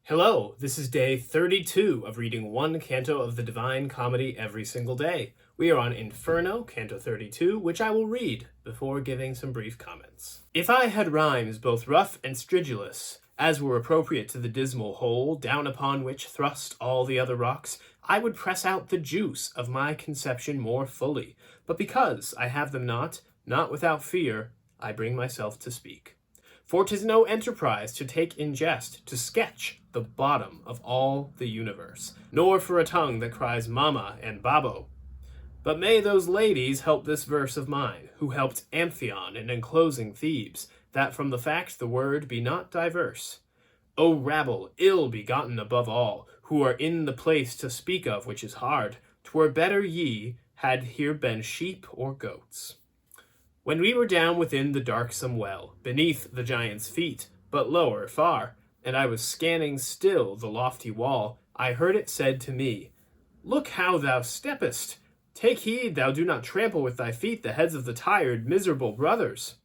Hello, this is day 32 of reading one canto of the Divine Comedy every single day. We are on Inferno, Canto 32, which I will read before giving some brief comments. If I had rhymes both rough and stridulous, as were appropriate to the dismal hole down upon which thrust all the other rocks, I would press out the juice of my conception more fully. But because I have them not without fear, I bring myself to speak. For 'tis no enterprise to take in jest, to sketch the bottom of all the universe, nor for a tongue that cries mama and babo. But may those ladies help this verse of mine, who helped Amphion in enclosing Thebes, that from the fact the word be not diverse. O rabble, ill begotten above all, who are in the place to speak of which is hard, 'twere better ye had here been sheep or goats. When we were down within the darksome well, beneath the giant's feet, but lower far, and I was scanning still the lofty wall, I heard it said to me, Look how thou steppest! Take heed thou do not trample with thy feet the heads of the tired, miserable brothers.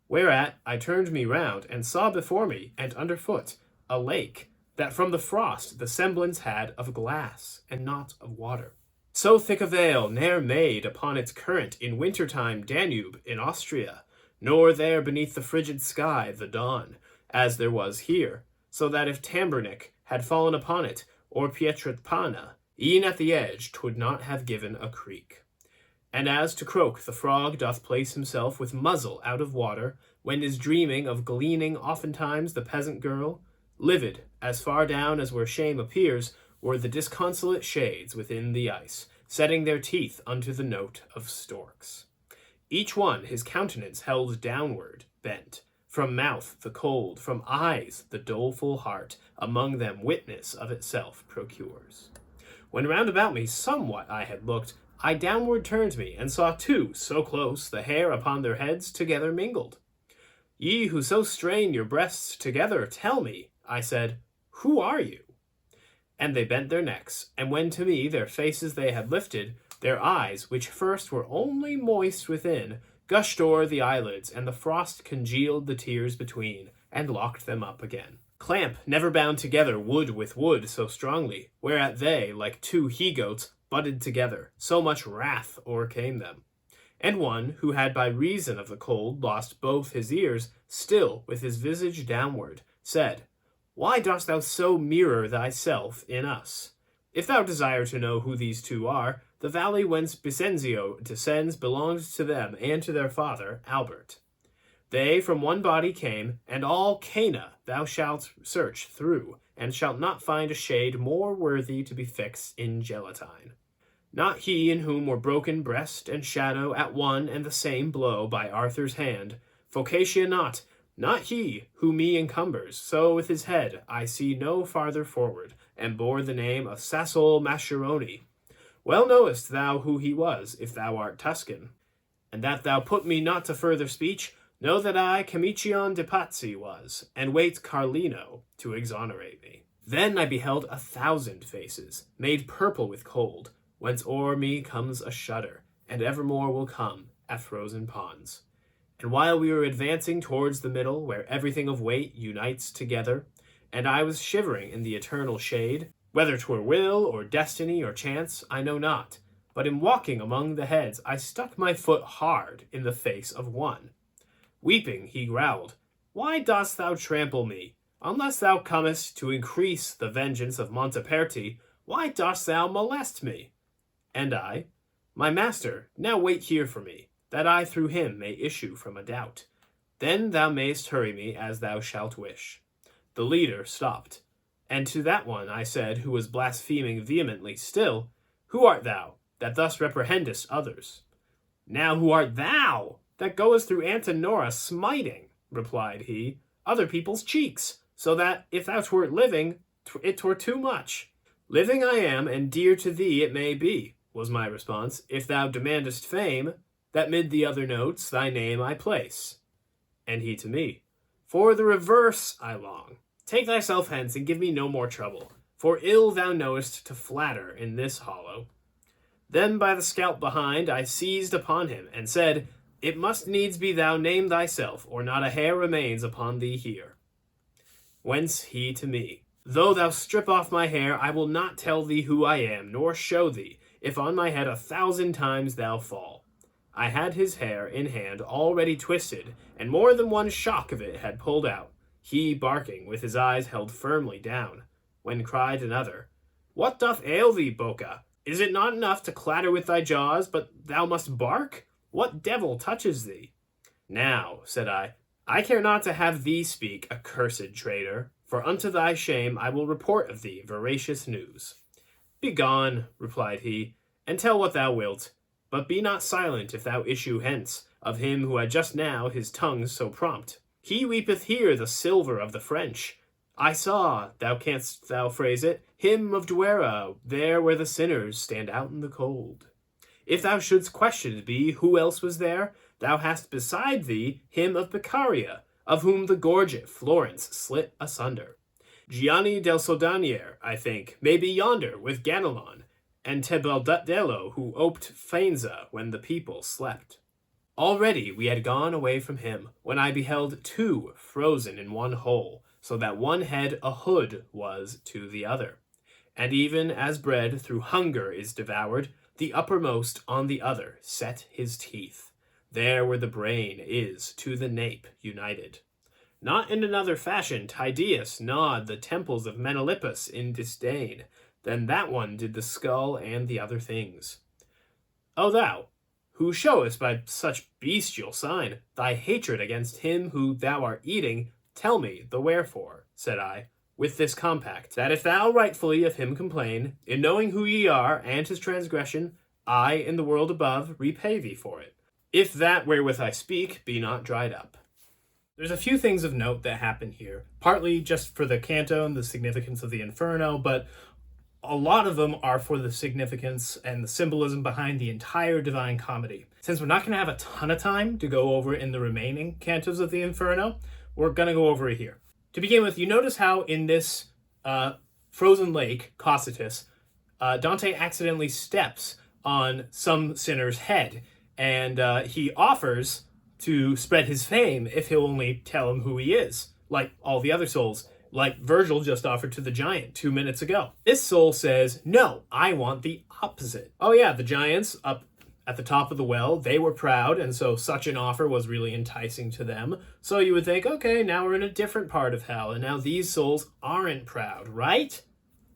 Whereat I turned me round, and saw before me, and underfoot, a lake, that from the frost the semblance had of glass, and not of water. So thick a veil ne'er made upon its current in winter-time Danube in Austria, nor there beneath the frigid sky the dawn, as there was here, so that if Tambernic had fallen upon it, or Pietrapana, e'en at the edge 'twould not have given a creak. And as to Croak the frog doth place himself with muzzle out of water, when is dreaming of gleaning oftentimes the peasant girl, livid, as far down as where shame appears, were the disconsolate shades within the ice, setting their teeth unto the note of storks. Each one his countenance held downward, bent, from mouth the cold, from eyes the doleful heart, among them witness of itself procures. When round about me somewhat I had looked, I downward turned me, and saw two so close the hair upon their heads together mingled. Ye who so strain your breasts together, tell me, I said, who are you? And they bent their necks, and when to me their faces they had lifted, their eyes, which first were only moist within, gushed o'er the eyelids, and the frost congealed the tears between, and locked them up again. Clamp never bound together wood with wood so strongly, whereat they, like two he-goats, butted together, so much wrath o'ercame them. And one, who had by reason of the cold lost both his ears, still with his visage downward, said, Why dost thou so mirror thyself in us? If thou desire to know who these two are, the valley whence Bicenzio descends belongs to them and to their father, Albert. They from one body came, and all Cana thou shalt search through, and shalt not find a shade more worthy to be fixed in gelatine. Not he in whom were broken breast and shadow at one and the same blow by Arthur's hand, Phocatia not he who me encumbers, so with his head I see no farther forward, and bore the name of Sassol Mascheroni. Well knowest thou who he was, if thou art Tuscan. And that thou put me not to further speech, know that I Camicion de Pazzi was, and wait Carlino to exonerate me. Then I beheld 1,000 faces, made purple with cold, whence o'er me comes a shudder, and evermore will come at frozen ponds. And while we were advancing towards the middle, where everything of weight unites together, and I was shivering in the eternal shade, whether 'twere will, or destiny, or chance, I know not, but in walking among the heads, I stuck my foot hard in the face of one. Weeping, he growled, Why dost thou trample me? Unless thou comest to increase the vengeance of Monteperti, why dost thou molest me? And I, My master, now wait here for me, that I through him may issue from a doubt. Then thou mayst hurry me as thou shalt wish. The leader stopped, and to that one I said, who was blaspheming vehemently still, Who art thou, that thus reprehendest others? Now who art thou, that goest through Antenora smiting, replied he, other people's cheeks, so that, if thou twert living, it twere too much. Living I am, and dear to thee it may be, was my response, if thou demandest fame, that mid the other notes thy name I place. And he to me, For the reverse I long. Take thyself hence, and give me no more trouble, for ill thou knowest to flatter in this hollow. Then by the scalp behind I seized upon him, and said, It must needs be thou name thyself, or not a hair remains upon thee here. Whence he to me, Though thou strip off my hair, I will not tell thee who I am, nor show thee, if on my head 1,000 times thou fall. I had his hair in hand already twisted, and more than one shock of it had pulled out, he barking, with his eyes held firmly down, when cried another, What doth ail thee, Boca? Is it not enough to clatter with thy jaws, but thou must bark? What devil touches thee? Now, said I care not to have thee speak, accursed traitor, for unto thy shame I will report of thee veracious news. Begone, replied he, and tell what thou wilt, but be not silent if thou issue hence, of him who had just now his tongue so prompt. He weepeth here the silver of the French. I saw, thou canst thou phrase it, him of Duera, there where the sinners stand out in the cold. If thou shouldst questioned be who else was there, thou hast beside thee him of Beccaria, of whom the gorget Florence slit asunder. Gianni del Sodanier, I think, may be yonder with Ganelon, and Tebaldello, who oped Faenza when the people slept. Already we had gone away from him, when I beheld two frozen in one hole, so that one head a hood was to the other. And even as bread through hunger is devoured, the uppermost on the other set his teeth. There where the brain is to the nape united. Not in another fashion Tydeus gnawed the temples of Menalippus in disdain, then that one did the skull and the other things. O thou, who showest by such bestial sign thy hatred against him who thou art eating, tell me the wherefore, said I, with this compact, that if thou rightfully of him complain, in knowing who ye are and his transgression, I in the world above repay thee for it, if that wherewith I speak be not dried up. There's a few things of note that happen here, partly just for the canto and the significance of the Inferno, but a lot of them are for the significance and the symbolism behind the entire Divine Comedy. Since we're not going to have a ton of time to go over in the remaining cantos of the Inferno, we're going to go over it here. To begin with, you notice how in this frozen lake, Cocytus, Dante accidentally steps on some sinner's head, and he offers to spread his fame if he'll only tell him who he is, like all the other souls, like Virgil just offered to the giant 2 minutes ago. This soul says, no, I want the opposite. Oh yeah, the giants up at the top of the well, they were proud, and so such an offer was really enticing to them. So you would think, okay, now we're in a different part of hell, and now these souls aren't proud, right?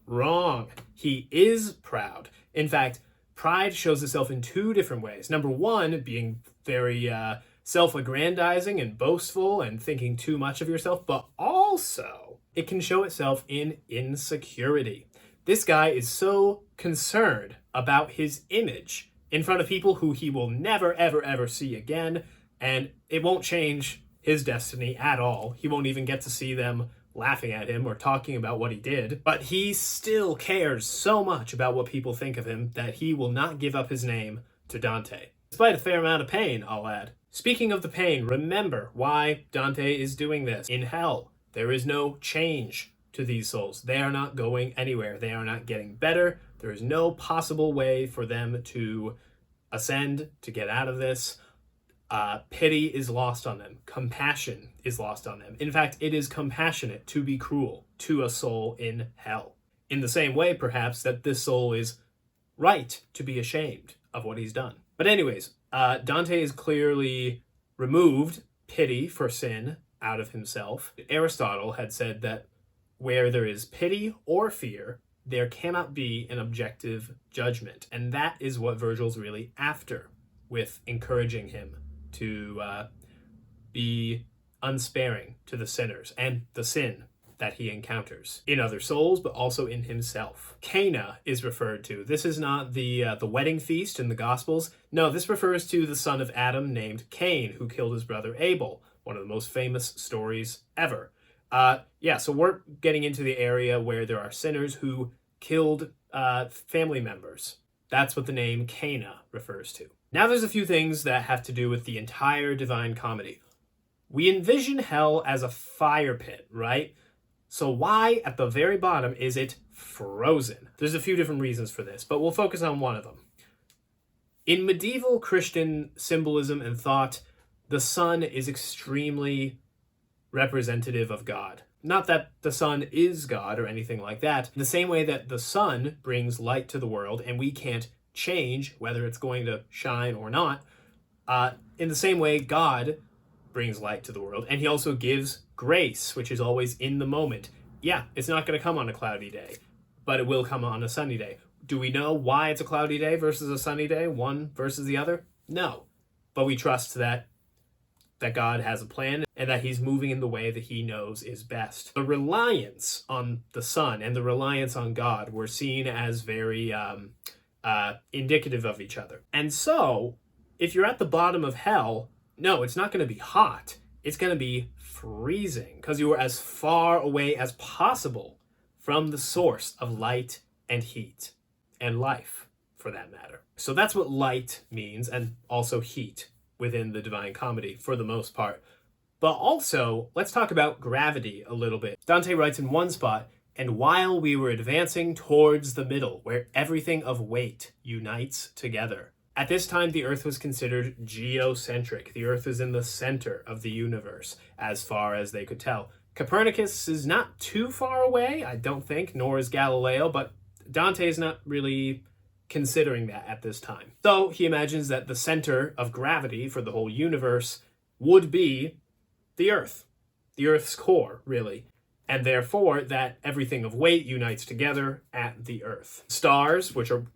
Wrong. He is proud. In fact, pride shows itself in two different ways. Number one, being very self-aggrandizing and boastful and thinking too much of yourself, but also it can show itself in insecurity. This guy is so concerned about his image in front of people who he will never, ever, ever see again, and it won't change his destiny at all. He won't even get to see them laughing at him or talking about what he did, but he still cares so much about what people think of him that he will not give up his name to Dante. Despite a fair amount of pain, I'll add. Speaking of the pain, remember why Dante is doing this. In hell, there is no change to these souls. They are not going anywhere. They are not getting better. There is no possible way for them to ascend, to get out of this. Pity is lost on them. Compassion is lost on them. In fact, it is compassionate to be cruel to a soul in hell. In the same way, perhaps, that this soul is right to be ashamed of what he's done. But anyways, Dante has clearly removed pity for sin out of himself. Aristotle had said that where there is pity or fear, there cannot be an objective judgment. And that is what Virgil's really after with encouraging him to be unsparing to the sinners and the sin that he encounters in other souls, but also in himself. Cana is referred to. This is not the wedding feast in the Gospels. No, this refers to the son of Adam named Cain, who killed his brother Abel, one of the most famous stories ever. So we're getting into the area where there are sinners who killed family members. That's what the name Cana refers to. Now there's a few things that have to do with the entire Divine Comedy. We envision hell as a fire pit, right? So why, at the very bottom, is it frozen? There's a few different reasons for this, but we'll focus on one of them. In medieval Christian symbolism and thought, the sun is extremely representative of God. Not that the sun is God or anything like that. In the same way that the sun brings light to the world and we can't change whether it's going to shine or not, in the same way God brings light to the world, and he also gives grace, which is always in the moment. Yeah, it's not going to come on a cloudy day, but it will come on a sunny day. Do we know why it's a cloudy day versus a sunny day, one versus the other? No. But we trust that God has a plan and that he's moving in the way that he knows is best. The reliance on the sun and the reliance on God were seen as very indicative of each other. And so, if you're at the bottom of hell, no, it's not going to be hot. It's going to be freezing because you are as far away as possible from the source of light and heat and life, for that matter. So that's what light means, and also heat within the Divine Comedy for the most part. But also, let's talk about gravity a little bit. Dante writes in one spot, "And while we were advancing towards the middle, where everything of weight unites together." At this time, the Earth was considered geocentric. The Earth is in the center of the universe, as far as they could tell. Copernicus is not too far away, I don't think, nor is Galileo, but Dante is not really considering that at this time. So he imagines that the center of gravity for the whole universe would be the Earth's core, really. And therefore, that everything of weight unites together at the Earth. Stars, which are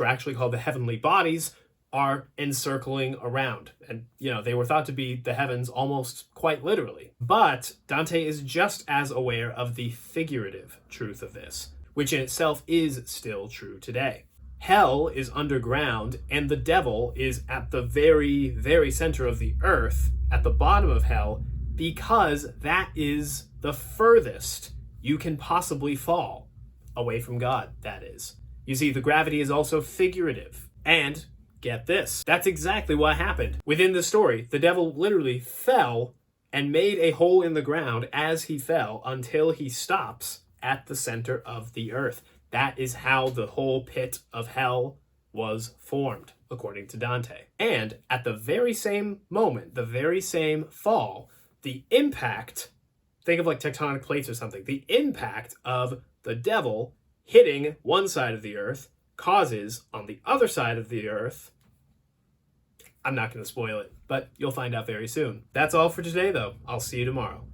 actually called the heavenly bodies, are encircling around. And, they were thought to be the heavens almost quite literally. But Dante is just as aware of the figurative truth of this, which in itself is still true today. Hell is underground, and the devil is at the very, very center of the earth, at the bottom of hell, because that is the furthest you can possibly fall. Away from God, that is. You see, the gravity is also figurative. And get this, that's exactly what happened. Within the story, the devil literally fell and made a hole in the ground as he fell until he stops at the center of the earth. That is how the whole pit of hell was formed, according to Dante. And at the very same moment, the very same fall, the impact, think of like tectonic plates or something, the impact of the devil hitting one side of the earth causes on the other side of the earth, I'm not going to spoil it, but you'll find out very soon. That's all for today, though. I'll see you tomorrow.